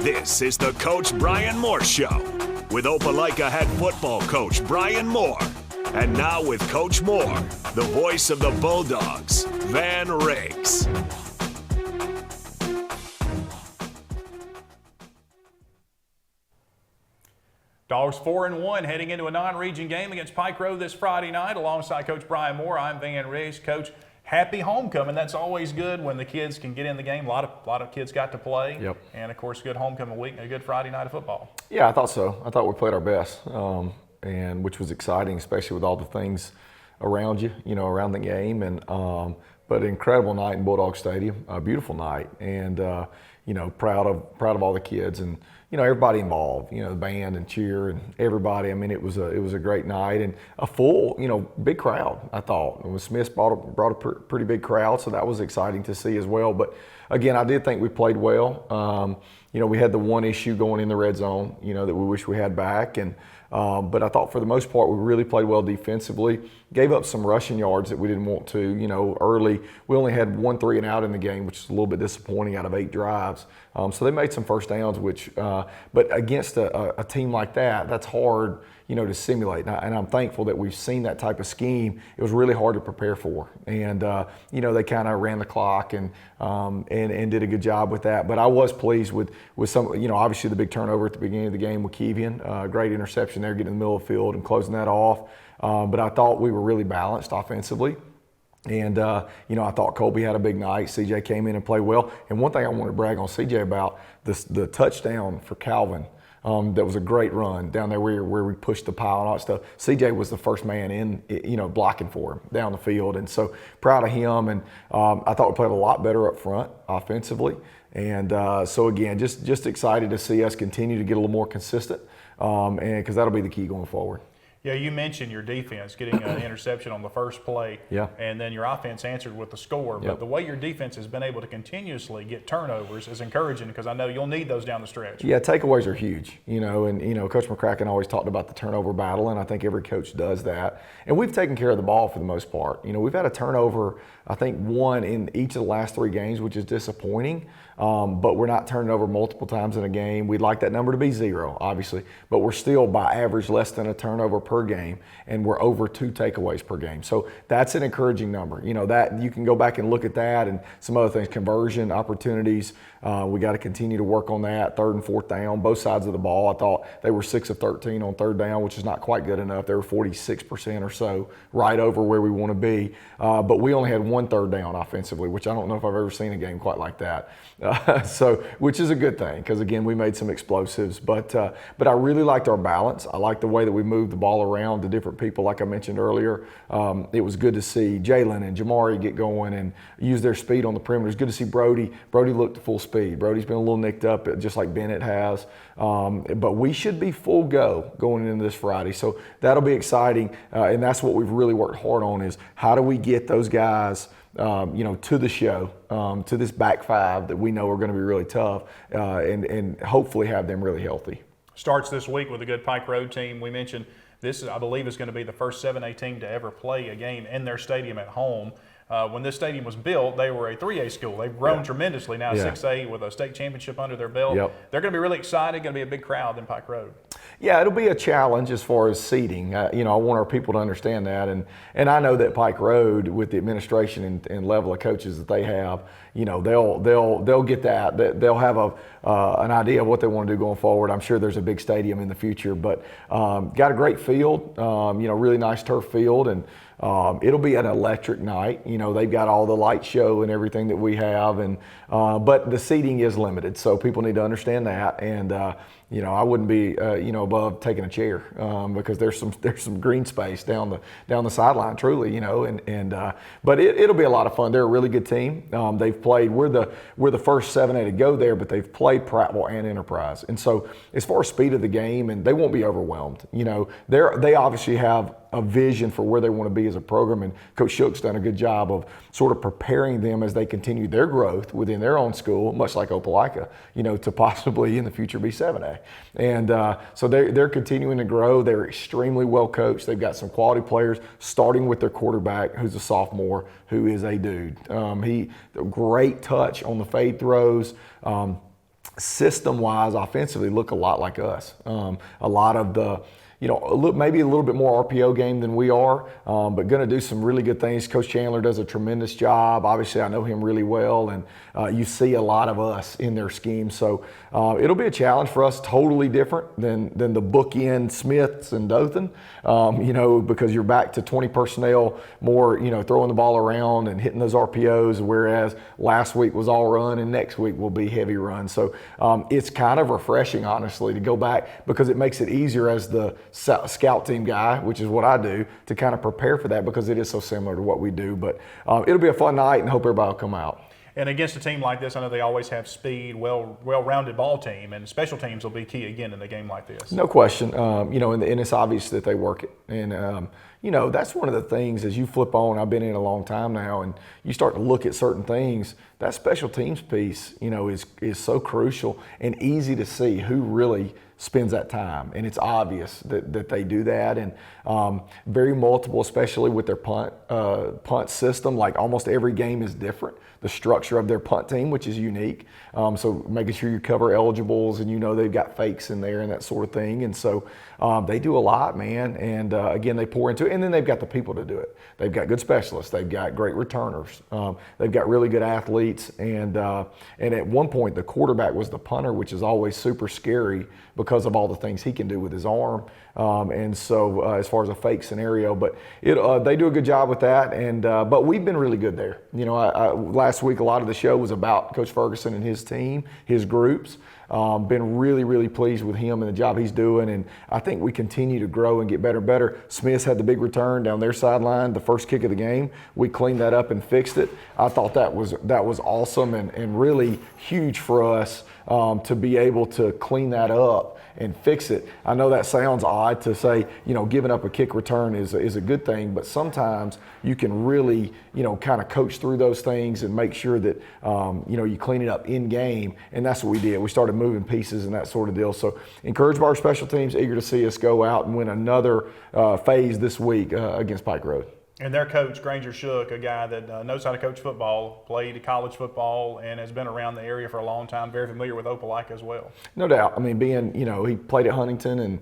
This is the Coach Bryan Moore Show with Opelika head football coach Bryan Moore. And now with Coach Moore, the voice of the Bulldogs, Van Riggs. Dogs 4-1 heading into a non-region game against Pike Road this Friday night. Alongside Coach Bryan Moore, I'm Van Riggs. Coach, happy homecoming. That's always good when the kids can get in the game. A lot of kids got to play. Yep. And, of course, good homecoming week and a good Friday night of football. Yeah, I thought so. I thought we played our best, and which was exciting, especially with all the things around you, around the game. And but an incredible night in Bulldog Stadium, a beautiful night, and proud of all the kids and everybody involved, the band and cheer and everybody. I mean, it was a great night and a full, big crowd. I thought Smith brought a pretty big crowd, so that was exciting to see as well. But again, I did think we played well. We had the one issue going in the red zone, that we wish we had back, and but I thought for the most part we really played well defensively. Gave up some rushing yards that we didn't want to. Early we only had 1 3 and out in the game, which is a little bit disappointing out of 8 drives. So they made some first downs, which but against a team like that, that's hard, to simulate. And I'm thankful that we've seen that type of scheme. It was really hard to prepare for, and they kind of ran the clock and did a good job with that. But I was pleased with some, obviously the big turnover at the beginning of the game with Keevian, great interception there, getting in the middle of the field and closing that off. But I thought we were really balanced offensively. And, I thought Colby had a big night. CJ came in and played well. And one thing I want to brag on CJ about, the touchdown for Calvin, that was a great run down there where we pushed the pile and all that stuff. CJ was the first man in, blocking for him down the field. And so proud of him. And I thought we played a lot better up front offensively. And so, again, just excited to see us continue to get a little more consistent, and because that'll be the key going forward. Yeah, you mentioned your defense getting an interception on the first play, yeah, and then your offense answered with the score. But yep. The way your defense has been able to continuously get turnovers is encouraging, because I know you'll need those down the stretch. Yeah, takeaways are huge, and Coach McCracken always talked about the turnover battle, and I think every coach does that. And we've taken care of the ball for the most part. We've had a turnover, I think, 1 in each of the last 3 games, which is disappointing. But we're not turning over multiple times in a game. We'd like that number to be 0, obviously, but we're still by average less than a turnover per game, and we're over 2 takeaways per game. So that's an encouraging number. That you can go back and look at that and some other things, conversion opportunities. We got to continue to work on that. 3rd and 4th down, both sides of the ball. I thought they were 6 of 13 on 3rd down, which is not quite good enough. They were 46% or so, right over where we want to be. But we only had 1 3rd down offensively, which I don't know if I've ever seen a game quite like that. Which is a good thing, because again, we made some explosives, but I really liked our balance. I liked the way that we moved the ball around to different people, like I mentioned earlier. It was good to see Jalen and Jamari get going and use their speed on the perimeter. It was good to see Brody. Brody looked at full speed. Brody's been a little nicked up, just like Bennett has. But we should be full go going into this Friday, so that'll be exciting. And that's what we've really worked hard on, is how do we get those guys to the show, to this back 5 that we know are going to be really tough, and hopefully have them really healthy. Starts this week with a good Pike Road team. We mentioned this, I believe, is going to be the first 7A team to ever play a game in their stadium at home. When this stadium was built, they were a 3A school. They've grown tremendously now, 6A with a state championship under their belt. Yep. They're going to be really excited. Going to be a big crowd in Pike Road. Yeah, it'll be a challenge as far as seating. I want our people to understand that, and I know that Pike Road, with the administration and level of coaches that they have, they'll get that. They'll have an idea of what they want to do going forward. I'm sure there's a big stadium in the future, but got a great field. Really nice turf field, and it'll be an electric night. They've got all the light show and everything that we have, and but the seating is limited, so people need to understand that. And I wouldn't be above taking a chair, because there's some green space down the sideline, truly. But it'll be a lot of fun. They're a really good team. They've played. We're the first 7A to go there, but they've played Prattville and Enterprise, and so as far as speed of the game, and they won't be overwhelmed. They obviously have a vision for where they want to be as a program, and Coach Shook's done a good job of sort of preparing them as they continue their growth within their own school, much like Opelika, to possibly in the future be 7A. And so they're continuing to grow. They're extremely well coached. They've got some quality players, starting with their quarterback, who's a sophomore, who is a dude. He great touch on the fade throws. system-wise, offensively, look a lot like us. A lot of the, maybe a little bit more RPO game than we are, but going to do some really good things. Coach Chandler does a tremendous job. Obviously, I know him really well, and you see a lot of us in their scheme. So it'll be a challenge for us, totally different than the bookend Smiths and Dothan, because you're back to 20 personnel, more, throwing the ball around and hitting those RPOs, whereas last week was all run and next week will be heavy run. So it's kind of refreshing, honestly, to go back, because it makes it easier as the scout team guy, which is what I do, to kind of prepare for that, because it is so similar to what we do. But it'll be a fun night, and hope everybody will come out. And against a team like this, I know they always have speed, well-rounded ball team, and special teams will be key again in a game like this. No question. And it's obvious that they work it. And, that's one of the things as you flip on, I've been in a long time now, and you start to look at certain things, that special teams piece, is so crucial and easy to see who really spends that time. And it's obvious that they do that. And very multiple, especially with their punt system. Like almost every game is different. The structure of their punt team, which is unique. So making sure you cover eligibles, and they've got fakes in there and that sort of thing. And so they do a lot, man. And again, they pour into it. And then they've got the people to do it. They've got good specialists. They've got great returners. They've got really good athletes. And at one point, the quarterback was the punter, which is always super scary because of all the things he can do with his arm. And so as far as a fake scenario, but they do a good job with that. And but we've been really good there. Last week, a lot of the show was about Coach Ferguson and his team, his groups. Been really, really pleased with him and the job he's doing, and I think we continue to grow and get better and better. Smiths had the big return down their sideline, the first kick of the game. We cleaned that up and fixed it. I thought that was awesome and really huge for us to be able to clean that up and fix it. I know that sounds odd to say, giving up a kick return is a good thing, but sometimes you can really, kind of coach through those things and make sure that, you clean it up in game. And that's what we did. We started moving pieces and that sort of deal. So encouraged by our special teams, eager to see us go out and win another phase this week against Pike Road. And their coach, Granger Shook, a guy that knows how to coach football, played college football, and has been around the area for a long time, very familiar with Opelika as well. No doubt. I mean, he played at Huntington, and,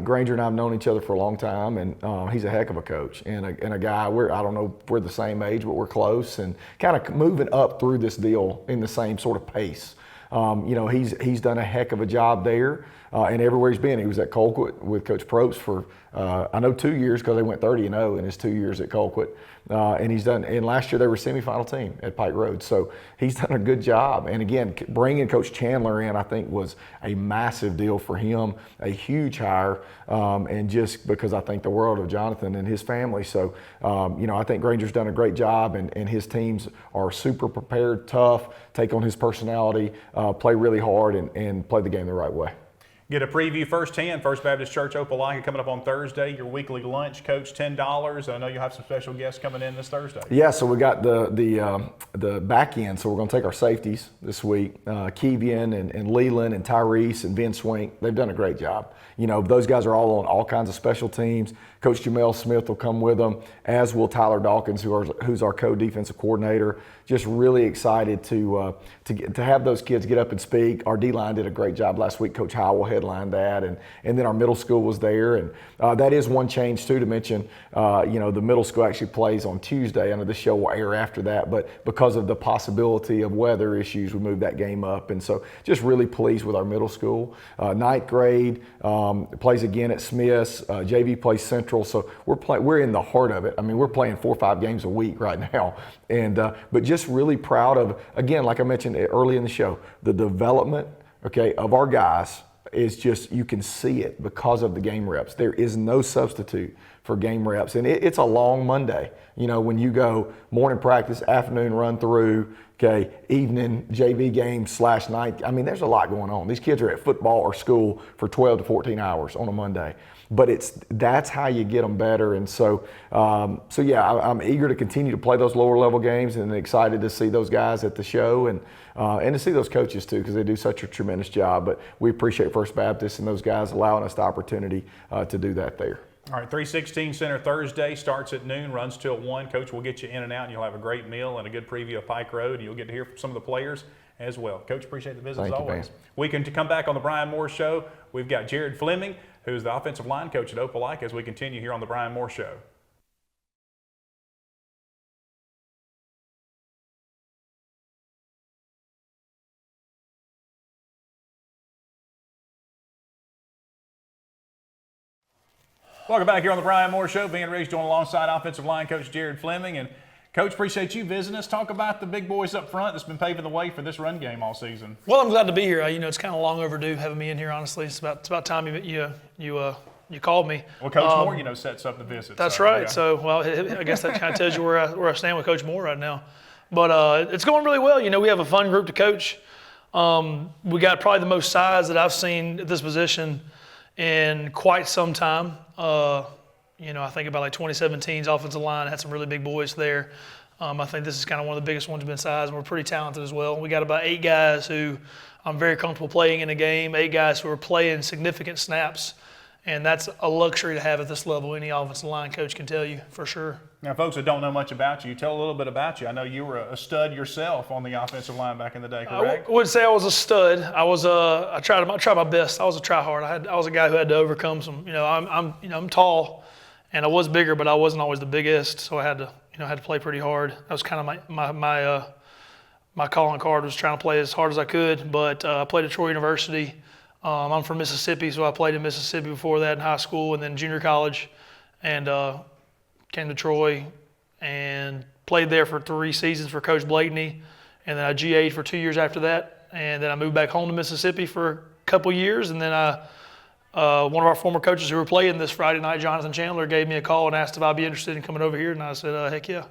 Granger and I have known each other for a long time, and he's a heck of a coach and a guy, I don't know if we're the same age, but we're close, and kind of moving up through this deal in the same sort of pace. He's done a heck of a job there, and everywhere he's been. He was at Colquitt with Coach Probst for, I know 2 years, because they went 30-0 in his 2 years at Colquitt. And last year they were semifinal team at Pike Road. So he's done a good job. And again, bringing Coach Chandler in, I think, was a massive deal for him, a huge hire, and just because I think the world of Jonathan and his family. So, I think Granger's done a great job, and his teams are super prepared, tough, take on his personality, play really hard, and play the game the right way. Get a preview firsthand. First Baptist Church Opelika coming up on Thursday. Your weekly lunch, Coach, $10. I know you'll have some special guests coming in this Thursday. Yeah, so we got the back end. So we're going to take our safeties this week. Keevian and Leland and Tyrese and Ben Swink. They've done a great job. Those guys are all on all kinds of special teams. Coach Jamel Smith will come with them, as will Tyler Dawkins, who's our co-defensive coordinator. Just really excited to have those kids get up and speak. Our D-line did a great job last week. Coach Howell headlined that, and then our middle school was there. And that is one change too to mention. The middle school actually plays on Tuesday. I know this show will air after that, but because of the possibility of weather issues, we moved that game up. And so just really pleased with our middle school. Ninth grade plays again at Smith's. JV plays Central. So we're in the heart of it. I mean, we're playing 4 or 5 games a week right now, and but just really proud of, again, like I mentioned early in the show, the development, of our guys is just, you can see it because of the game reps. There is no substitute for game reps, and it's a long Monday. When you go morning practice, afternoon run through, evening JV game / night. I mean, there's a lot going on. These kids are at football or school for 12 to 14 hours on a Monday. But that's how you get them better. And so I'm eager to continue to play those lower level games, and excited to see those guys at the show, and to see those coaches too, because they do such a tremendous job. But we appreciate First Baptist and those guys allowing us the opportunity to do that there. All right, 316 Center Thursday starts at noon, runs till 1. Coach will get you in and out, and you'll have a great meal and a good preview of Pike Road. You'll get to hear from some of the players as well. Coach, appreciate the visit as Thank you, always. man. We can come back on the Bryan Moore Show. We've got Jared Fleming, who's the offensive line coach at Opelika, as we continue here on the Bryan Moore Show. Welcome back here on the Bryan Moore Show. Being raised joined alongside offensive line coach Jared Fleming. And Coach, appreciate you visiting us. Talk about the big boys up front that's been paving the way for this run game all season. Well, I'm glad to be here. It's kind of long overdue having me in here. Honestly, it's about time you called me. Well, Coach Moore, sets up the visit. That's so, right. Yeah. So, well, I guess that kind of tells you where I stand with Coach Moore right now. But it's going really well. We have a fun group to coach. We got probably the most size that I've seen at this position in quite some time. I think about like 2017's offensive line had some really big boys there. I think this is kind of one of the biggest ones in size, and we're pretty talented as well. We got about 8 guys who I'm very comfortable playing in a game, 8 guys who are playing significant snaps, and that's a luxury to have at this level. Any offensive line coach can tell you for sure. Now, folks that don't know much about you, tell a little bit about you. I know you were a stud yourself on the offensive line back in the day, correct? I wouldn't say I was a stud. I tried my best. I was a try-hard. I was a guy who had to overcome some. I'm tall, and I was bigger, but I wasn't always the biggest. So I had to play pretty hard. That was kind of my calling card, was trying to play as hard as I could. But I played at Troy University. I'm from Mississippi, so I played in Mississippi before that in high school and then junior college, and came to Troy and played there for 3 seasons for Coach Blakeney, and then I GA'd for 2 years after that, and then I moved back home to Mississippi for a couple years, and then one of our former coaches who were playing this Friday night, Jonathan Chandler, gave me a call and asked if I'd be interested in coming over here, and I said, heck yeah.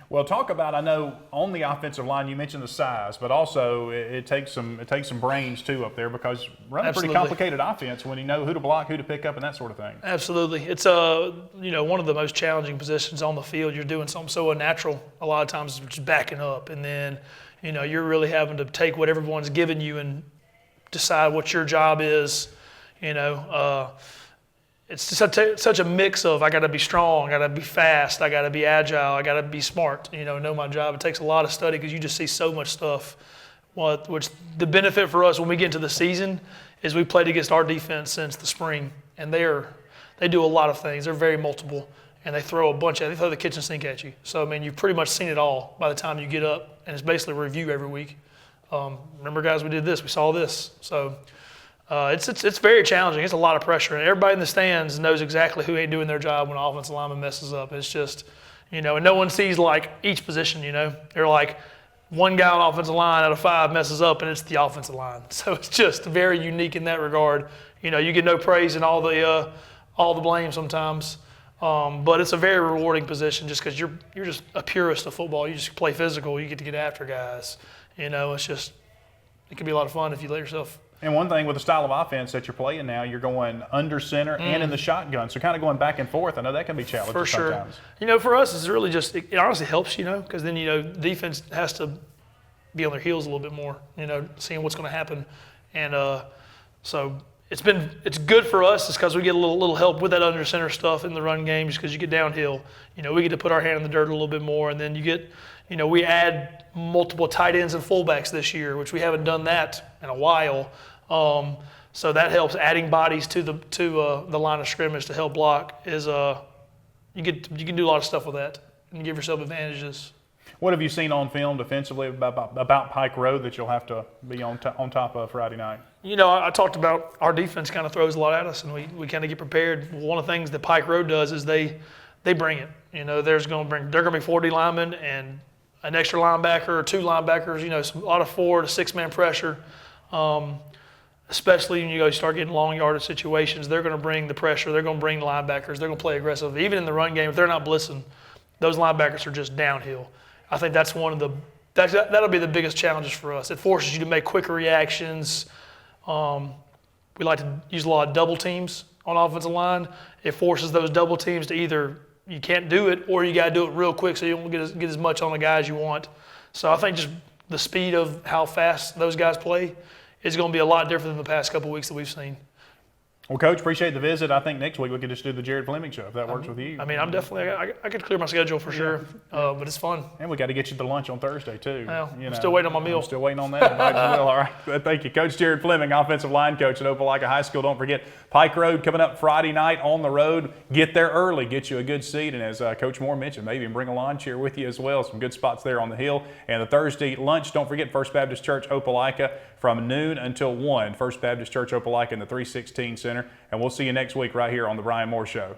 Well, talk about, I know on the offensive line you mentioned the size, but also it takes some brains too up there, because running a pretty complicated offense when you know who to block, who to pick up, and that sort of thing. Absolutely. It's one of the most challenging positions on the field. You're doing something so unnatural a lot of times, just backing up, and then you're really having to take what everyone's given you and decide what your job is. It's just such a mix of I got to be strong, I got to be fast, I got to be agile, I got to be smart. Know my job. It takes a lot of study because you just see so much stuff. Which the benefit for us when we get into the season is we played against our defense since the spring, and they do a lot of things. They're very multiple, and they throw the kitchen sink at you. So you've pretty much seen it all by the time you get up, and it's basically a review every week. Remember, guys, we did this, we saw this. So. It's very challenging. It's a lot of pressure, and everybody in the stands knows exactly who ain't doing their job when an offensive lineman messes up. It's just, and no one sees like each position. They're like one guy on offensive line out of 5 messes up, and it's the offensive line. So it's just very unique in that regard. You get no praise and all the blame sometimes, but it's a very rewarding position just because you're just a purist of football. You just play physical. You get to get after guys. It can be a lot of fun if you let yourself. And one thing with the style of offense that you're playing now, you're going under center and in the shotgun, so kind of going back and forth. I know that can be challenging for sure. sometimes. For us, it's really just it honestly helps, because then defense has to be on their heels a little bit more, seeing what's going to happen, and so it's good for us, just because we get a little help with that under center stuff in the run game, just because you get downhill, we get to put our hand in the dirt a little bit more, and then you get. We add multiple tight ends and fullbacks this year, which we haven't done that in a while. So that helps. Adding bodies to the line of scrimmage to help block is you can do a lot of stuff with that and give yourself advantages. What have you seen on film defensively about Pike Road that you'll have to be on top of Friday night? I talked about our defense kind of throws a lot at us, and we kind of get prepared. One of the things that Pike Road does is they bring it. They're going to be 40 linemen and an extra linebacker or 2 linebackers, a lot of 4 to 6 man pressure. Especially when you start getting long yardage situations, they're going to bring the pressure. They're going to bring the linebackers. They're going to play aggressive. Even in the run game, if they're not blitzing, those linebackers are just downhill. I think that's that'll be the biggest challenges for us. It forces you to make quicker reactions. We like to use a lot of double teams on offensive line. It forces those double teams to either you can't do it, or you got to do it real quick so you don't get as much on the guys you want. So I think just the speed of how fast those guys play is going to be a lot different than the past couple of weeks that we've seen. Well, Coach, appreciate the visit. I think next week we could just do the Jared Fleming show if that works with you. I mean, I'm definitely, I could clear my schedule for sure, but it's fun. And we got to get you to lunch on Thursday, too. Well, I'm still waiting on my meal. I'm still waiting on that. Might as well. All right. Thank you. Coach Jared Fleming, offensive line coach at Opelika High School. Don't forget, Pike Road coming up Friday night on the road. Get there early. Get you a good seat. And as Coach Moore mentioned, maybe bring a lawn chair with you as well. Some good spots there on the hill. And the Thursday lunch, don't forget, First Baptist Church Opelika from noon until 1. First Baptist Church Opelika in the 316 Center. And we'll see you next week right here on the Bryan Moore Show.